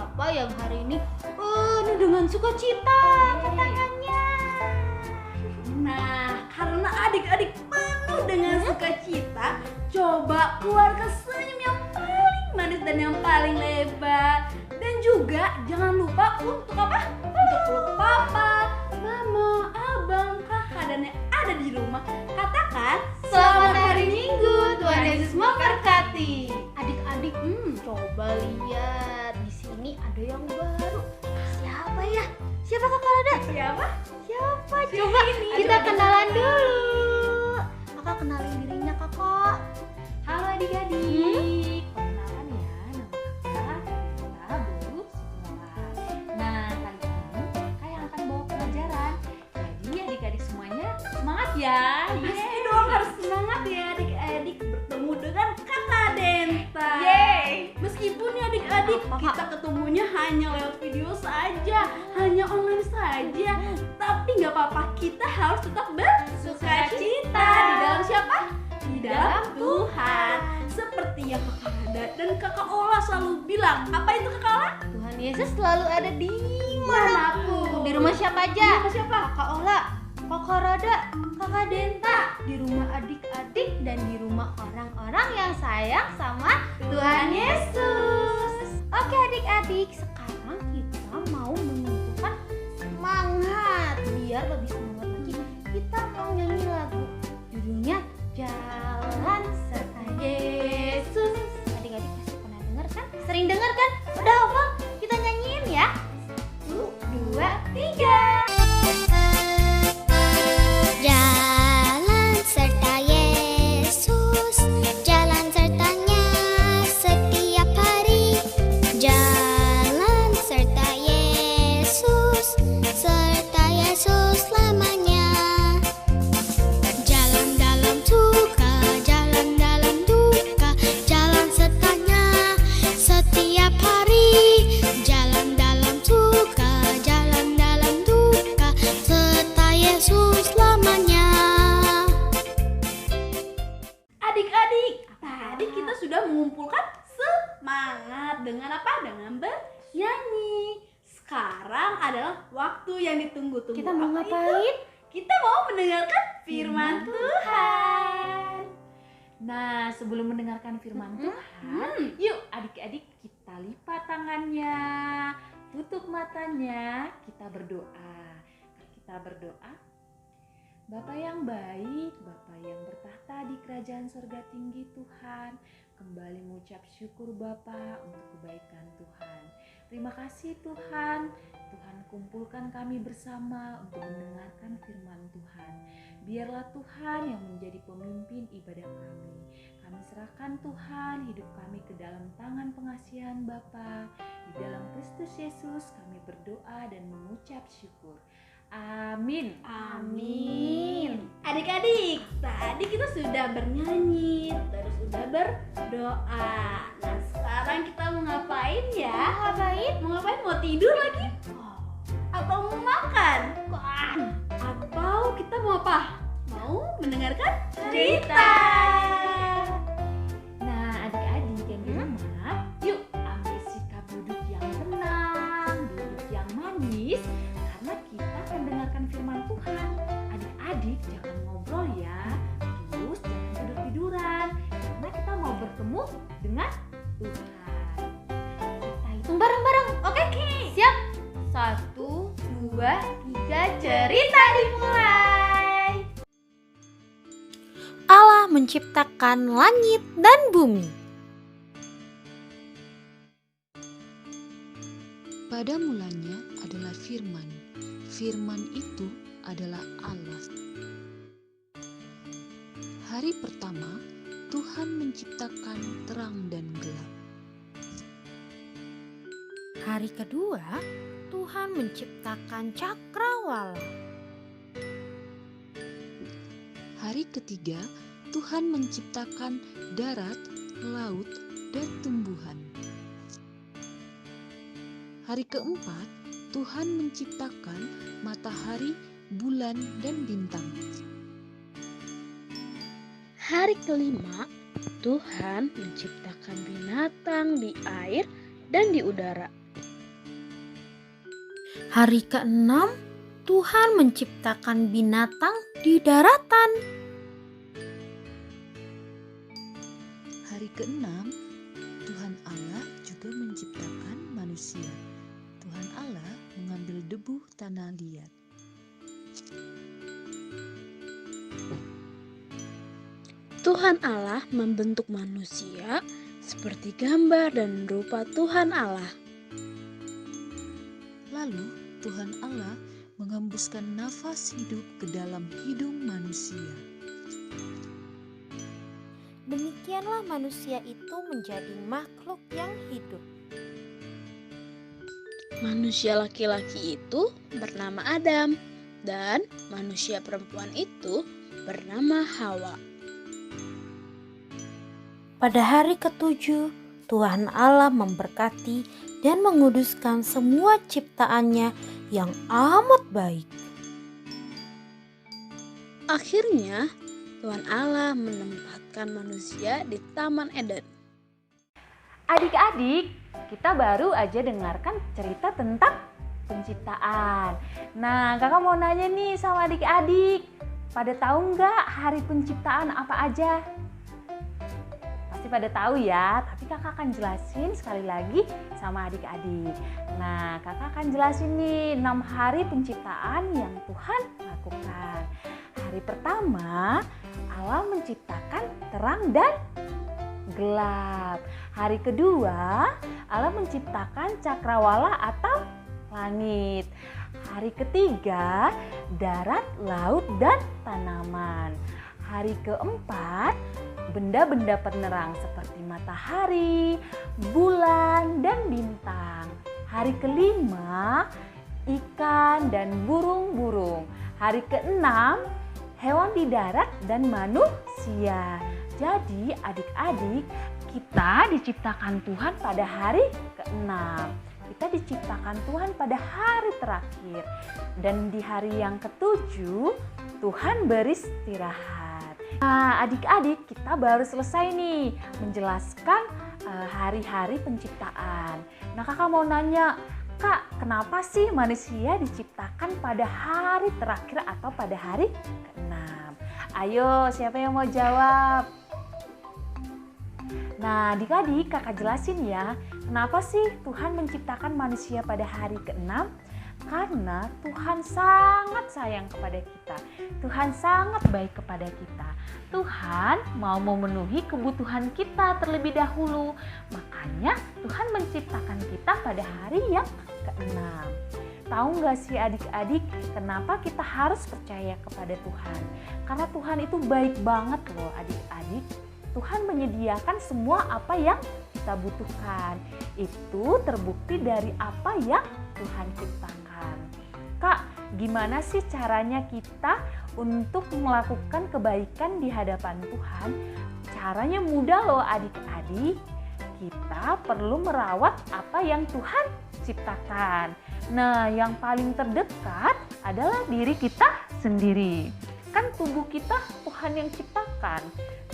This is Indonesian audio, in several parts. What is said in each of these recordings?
siapa yang hari ini dengan sukacita angkat tangannya? Nah, karena adik-adik penuh dengan sukacita, coba keluarkan senyum yang paling manis dan yang paling lebar. Dan juga jangan lupa untuk apa? Untuk peluk papa, mama, abang, kakak, dan yang ada di rumah. Katakan, Selamat hari Minggu, Tuhan Yesus memberkati. Adik-adik, coba lihat di sini ada yang baru. Siapa ya? Siapa Kakak Rada? siapa? Siapa? Coba kita kenalan dulu. Kakak kenalin dirinya Kakak. Halo adik-adik. Perkenalkan ya, nama kakak Rita baru sekolah. Nah, kali ini kakak yang akan bawa pelajaran. Jadi adik-adik semuanya semangat ya. Pasti dong, harus semangat ya adik-adik bertemu dengan kakak Denta. Yeay. Meskipun ya adik-adik kita ketemunya hanya lewat video saja, hanya online saja, tapi nggak apa-apa, kita harus tetap bersukacita di dalam siapa? Di dalam Tuhan. Seperti yang kakak Rada dan kakak Ola selalu bilang. Apa itu kakak Ola? Tuhan Yesus selalu ada di Manapun. Di rumah siapa Di aja? rumah siapa? Kakak Ola, Kakak Rada, Kakak Denta, di rumah adik-adik dan di rumah orang-orang yang sayang sama Tuhan Yesus. Oke adik-adik, sekarang kita mau mengumpulkan semangat. Biar lebih semangat lagi, kita mau nyanyi lagu. Judulnya Jalan Serta Yesus. Adik-adik pasti pernah dengar kan? Sering dengar kan? Udah hafal? Kita nyanyiin ya. 1, 2, 3. Jalan serta Yesus, jalan sertanya setiap hari. Jalan serta Yesus, serta Yesus selamanya. Jalan dalam suka, jalan dalam duka, jalan sertanya setiap hari. Jalan dalam suka, jalan dalam duka, serta Yesus selamanya. Adik-adik, tadi kita sudah mengumpulkan semangat dengan apa? Dengan bernyanyi. Sekarang adalah waktu yang ditunggu-tunggu. Kita mau Apa itu? ngapain? Kita mau mendengarkan firman Tuhan. Nah, sebelum mendengarkan firman Tuhan, yuk adik-adik kita lipat tangannya, tutup matanya, kita berdoa. Kita berdoa. Bapa yang baik, Bapa yang bertahta di kerajaan surga tinggi Tuhan, kembali mengucap syukur Bapa untuk kebaikan Tuhan. Terima kasih Tuhan, Tuhan kumpulkan kami bersama untuk mendengarkan firman Tuhan. Biarlah Tuhan yang menjadi pemimpin ibadah kami. Kami serahkan Tuhan hidup kami ke dalam tangan pengasihan Bapa. Di dalam Kristus Yesus kami berdoa dan mengucap syukur. Amin. Amin. Adik-adik, tadi kita sudah bernyanyi, terus sudah berdoa. Nah, sekarang kita mau ngapain ya? Mau ngapain? Mau tidur lagi? Atau mau makan? Atau kita mau apa? Mau mendengarkan cerita. Nah, adik-adik yang di rumah, yuk ambil sikap duduk yang tenang, duduk yang manis, karena kita akan dengarkan firman Tuhan. Adik-adik jangan ngobrol ya, terus jangan tidur-tiduran, karena kita mau bertemu dengan Tuhan. Kita hitung bareng-bareng, oke? Siap? 1, 2, 3, cerita dimulai. Allah menciptakan langit dan bumi. Pada mulanya adalah firman. Firman itu adalah Allah. Hari pertama, Tuhan menciptakan terang dan gelap. Hari kedua, Tuhan menciptakan cakrawala. Hari ketiga, Tuhan menciptakan darat, laut, dan tumbuhan. Hari keempat, Tuhan menciptakan matahari, bulan, dan bintang. Hari kelima, Tuhan menciptakan binatang di air dan di udara. Hari ke-6, Tuhan menciptakan binatang di daratan. Hari ke-6, Tuhan Allah juga menciptakan manusia. Tuhan Allah mengambil debu tanah liat. Tuhan Allah membentuk manusia seperti gambar dan rupa Tuhan Allah. Lalu Tuhan Allah menghembuskan nafas hidup ke dalam hidung manusia. Demikianlah manusia itu menjadi makhluk yang hidup. Manusia laki-laki itu bernama Adam dan manusia perempuan itu bernama Hawa. Pada hari ke-7, Tuhan Allah memberkati dan menguduskan semua ciptaannya yang amat baik. Akhirnya, Tuhan Allah menempatkan manusia di Taman Eden. Adik-adik, kita baru aja dengarkan cerita tentang penciptaan. Nah, kakak mau nanya nih sama adik-adik, pada tahu nggak hari penciptaan apa aja? Pasti pada tahu ya, tapi kakak akan jelasin sekali lagi sama adik-adik. Nah, kakak akan jelasin nih 6 hari penciptaan yang Tuhan lakukan. Hari pertama, Allah menciptakan terang dan gelap. Hari kedua, Allah menciptakan cakrawala atau langit. Hari ketiga, darat, laut, dan tanaman. Hari keempat, benda-benda penerang seperti matahari, bulan, dan bintang. Hari kelima, ikan dan burung-burung. Hari keenam, hewan di darat dan manusia. Jadi adik-adik, kita diciptakan Tuhan pada hari ke-6. Kita diciptakan Tuhan pada hari terakhir. Dan di hari yang ke-7, Tuhan beristirahat. Nah, adik-adik, kita baru selesai nih menjelaskan hari-hari penciptaan. Nah, kakak mau nanya, Kak, kenapa sih manusia diciptakan pada hari terakhir atau pada hari ke-6? Ayo, siapa yang mau jawab? Nah, adik-adik, kakak jelasin ya, kenapa sih Tuhan menciptakan manusia pada hari ke-6? Karena Tuhan sangat sayang kepada kita. Tuhan sangat baik kepada kita. Tuhan mau memenuhi kebutuhan kita terlebih dahulu. Makanya Tuhan menciptakan kita pada hari yang ke-6. Tahu nggak sih adik-adik, kenapa kita harus percaya kepada Tuhan? Karena Tuhan itu baik banget loh adik-adik. Tuhan menyediakan semua apa yang kita butuhkan. Itu terbukti dari apa yang Tuhan ciptakan. Kak, gimana sih caranya kita untuk melakukan kebaikan di hadapan Tuhan? Caranya mudah loh adik-adik. Kita perlu merawat apa yang Tuhan ciptakan. Nah, yang paling terdekat adalah diri kita sendiri. Kan tubuh kita Tuhan yang ciptakan.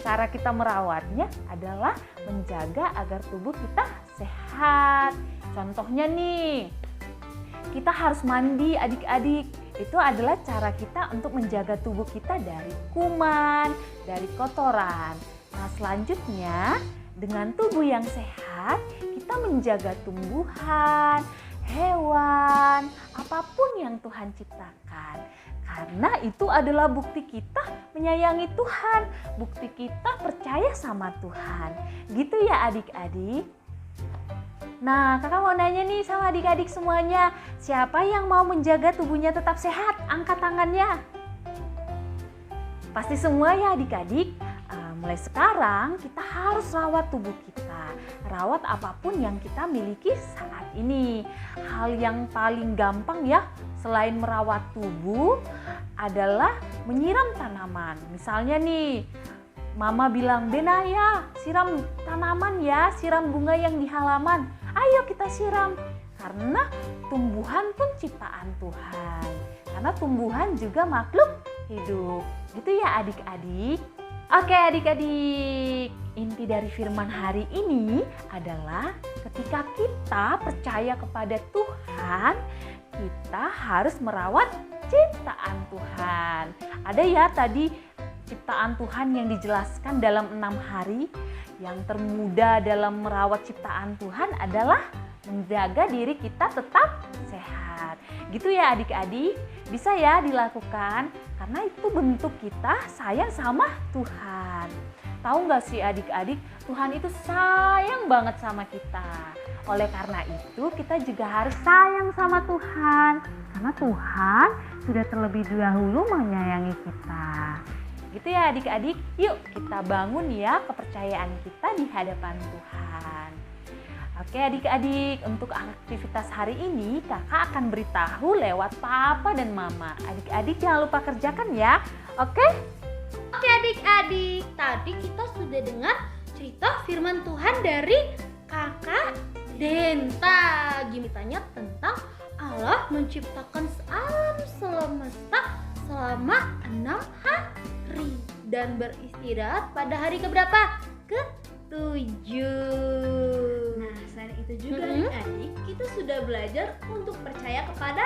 Cara kita merawatnya adalah menjaga agar tubuh kita sehat. Contohnya nih, kita harus mandi adik-adik. Itu adalah cara kita untuk menjaga tubuh kita dari kuman, dari kotoran. Nah, selanjutnya dengan tubuh yang sehat, kita menjaga tumbuhan, hewan, apapun yang Tuhan ciptakan. Karena itu adalah bukti kita menyayangi Tuhan, bukti kita percaya sama Tuhan. Gitu ya adik-adik. Nah, kakak mau nanya nih sama adik-adik semuanya, siapa yang mau menjaga tubuhnya tetap sehat? Angkat tangannya. Pasti semua ya adik-adik. Mulai sekarang kita harus rawat tubuh kita, rawat apapun yang kita miliki saat ini. Hal yang paling gampang ya selain merawat tubuh adalah menyiram tanaman. Misalnya nih, Mama bilang, Benaya, siram tanaman ya, siram bunga yang di halaman. Ayo kita siram, karena tumbuhan pun ciptaan Tuhan. Karena tumbuhan juga makhluk hidup. Gitu ya adik-adik. Oke adik-adik, inti dari firman hari ini adalah ketika kita percaya kepada Tuhan, kita harus merawat ciptaan Tuhan. Ada ya tadi ciptaan Tuhan yang dijelaskan dalam 6 hari. Yang termudah dalam merawat ciptaan Tuhan adalah menjaga diri kita tetap sehat. Gitu ya adik-adik, bisa ya dilakukan karena itu bentuk kita sayang sama Tuhan. Tahu nggak sih adik-adik, Tuhan itu sayang banget sama kita. Oleh karena itu kita juga harus sayang sama Tuhan. Karena Tuhan sudah terlebih dahulu menyayangi kita. Gitu ya adik-adik, yuk kita bangun ya kepercayaan kita di hadapan Tuhan. Oke adik-adik, untuk aktivitas hari ini kakak akan beritahu lewat papa dan mama. Adik-adik jangan lupa kerjakan ya, oke? Oke adik-adik, tadi kita sudah dengar cerita firman Tuhan dari kakak Denta. Ceritanya tentang Allah menciptakan alam semesta selama 6 hari dan beristirahat pada hari keberapa? Ke-7. Nah, selain itu juga adik-adik, kita sudah belajar untuk percaya kepada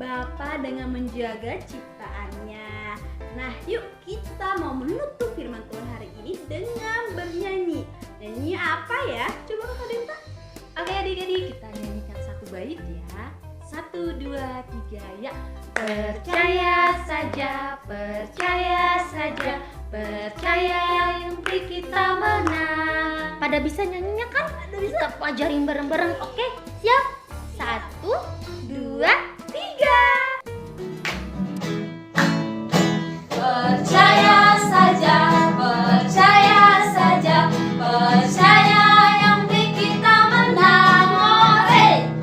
Bapa dengan menjaga ciptaannya. Nah, yuk kita mau menutup firman Tuhan hari ini dengan bernyanyi. Nyanyi apa ya? Coba Kakak Denta. Oke adik-adik, kita nyanyikan satu bait ya. 1, 2, 3, ya. Percaya saja, percaya saja, percaya yang beri kita menang. Pada bisa nyanyinya kan? Kita pelajarin bareng-bareng, oke? Siap? 1, 2, 3. Percaya saja, percaya saja, percaya yang beri kita menang.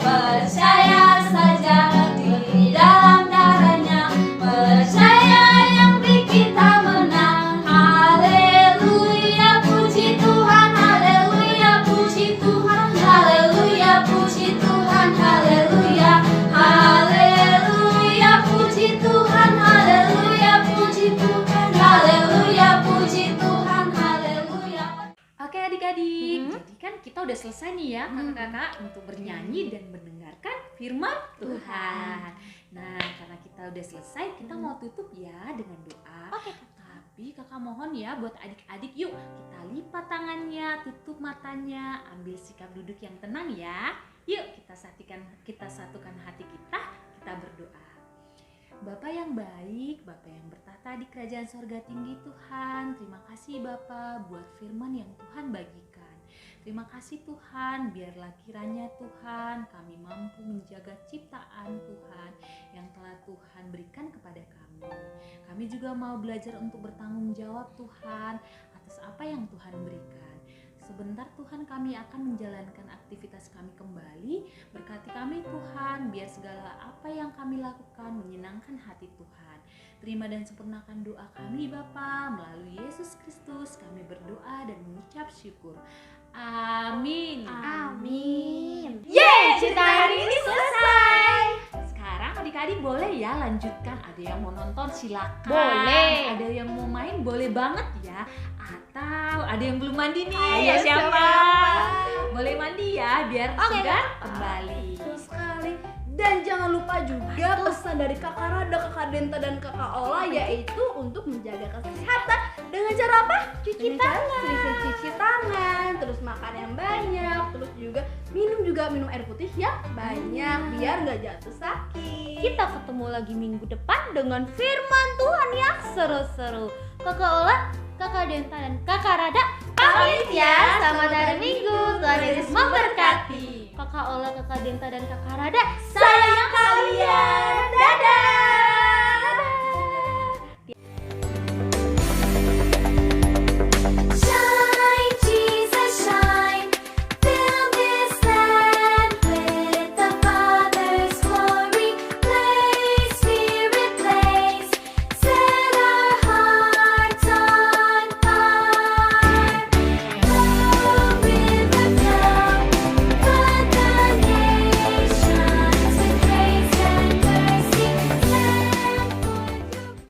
Percaya saja di dalam darahnya, percaya yang beri kita menang. Haleluya, puji Tuhan, haleluya, puji Tuhan, haleluya, puji Tuhan, haleluya, haleluya, puji Tuhan, haleluya, puji Tuhan, haleluya, puji Tuhan, haleluya. Oke adik-adik, jadi kan kita udah selesai nih ya kakak-kakak untuk bernyanyi dan mendengarkan firman Tuhan. Nah karena kita udah selesai, kita mau tutup ya dengan doa. Oke. Tapi kakak mohon ya buat adik-adik, yuk kita lipat tangannya, tutup matanya, ambil sikap duduk yang tenang ya. Yuk kita satukan hati kita berdoa. Bapa yang baik, Bapa yang bertata di kerajaan sorga tinggi Tuhan, terima kasih Bapa buat firman yang Tuhan bagikan. Terima kasih Tuhan, biarlah kiranya Tuhan kami mampu menjaga ciptaan Tuhan yang telah Tuhan berikan kepada kami. Kami juga mau belajar untuk bertanggung jawab Tuhan atas apa yang Tuhan berikan. Sebentar Tuhan kami akan menjalankan aktivitas kami kembali. Berkati kami Tuhan, biar segala apa yang kami lakukan menyenangkan hati Tuhan. Terima dan sempurnakan doa kami Bapa, melalui Yesus Kristus kami berdoa dan mengucap syukur. Amin. Amin. Yeay, cerita hari ini selesai. Sekarang adik-adik boleh ya lanjutkan. Ada yang mau nonton silakan. Boleh. Ada yang mau main boleh banget ya. Atau ada yang belum mandi nih. Ayo, siapa? Boleh mandi ya biar segar kembali. Betul sekali. Dan jangan lupa juga pesan dari Kakak Rada, Kakak Denta, dan Kakak Ola, yaitu untuk menjaga kesehatan dengan cara apa? Cuci tangan. Sering cuci tangan, terus makan yang banyak, terus juga minum air putih yang banyak biar nggak jatuh sakit. Kita ketemu lagi minggu depan dengan firman Tuhan yang seru-seru. Kakak Ola, Kakak Denta, dan Kakak Rada pamit ya. Selamat hari Minggu. Tuhan Yesus memberkati. Kakak Ola, Kakak Denta, dan Kakak Rada sayang